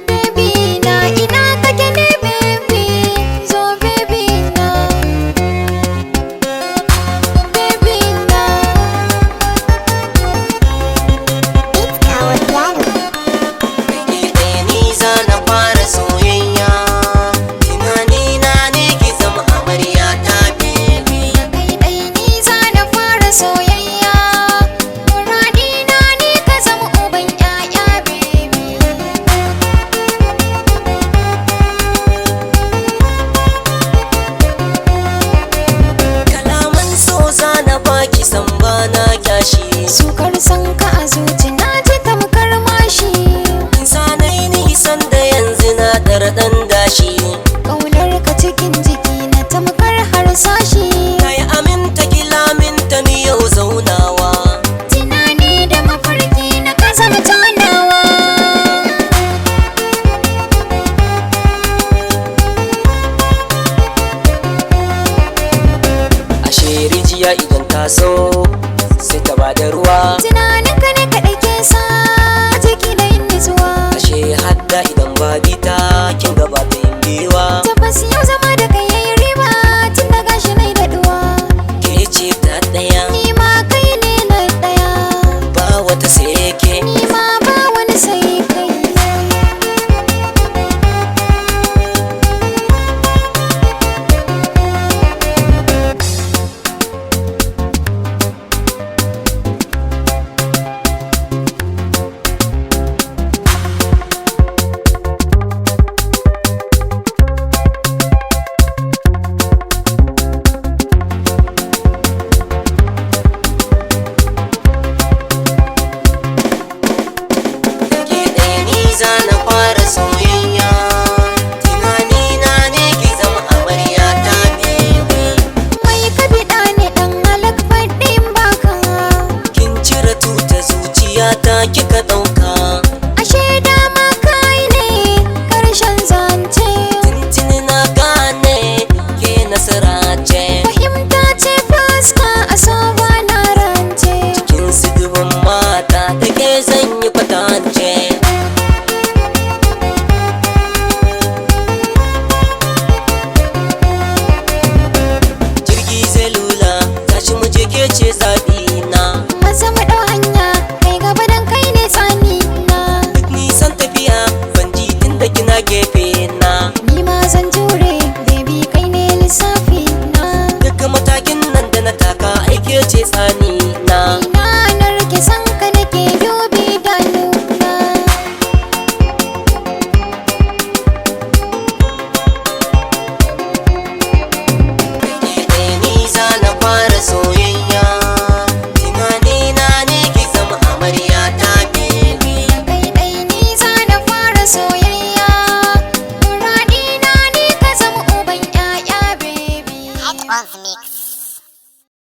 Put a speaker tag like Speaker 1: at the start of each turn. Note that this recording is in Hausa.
Speaker 1: Baby na ina kake ne baby, zo baby na. Baby na.
Speaker 2: It's our piano.
Speaker 3: Rike ɗaya ni za na fara soyayya, tunanina ne ki zama amarya ta baby.
Speaker 1: Kai ɗai ni za na fara soyayya, muradina ne ka zama uban 'ya'ya baby.
Speaker 3: Kalaman so za na baki san bana kyashi,
Speaker 1: Sukar san ka a zuci na ji tamkar mashi.
Speaker 3: insanai nisan da yanzu na ɗarɗan dashi.
Speaker 1: Ƙaunar ka cikin jiki na tamkar harsashi.
Speaker 3: Kai aminta kilaminta ni yau zaunawa,
Speaker 1: Tunani da mafarki na ka zama tanawa.
Speaker 3: ashe rijiya idan ta so sai ta bada ruwa,
Speaker 1: Tunanin ka ne kaɗai ke sa jiki da yin nutsuwa.
Speaker 3: ashe hadda idan ba bita kin gaba ta yin biwa.
Speaker 1: Tabbas yau zama da kai yayi riba, tun da gashi nai daɗuwa.
Speaker 3: Ke ce ta ɗaya
Speaker 1: Ni ma kai ne na ɗaya,
Speaker 3: ba wata sai ke.
Speaker 1: ni ma ba wani sai kai.
Speaker 3: Ke ɗaya ni za na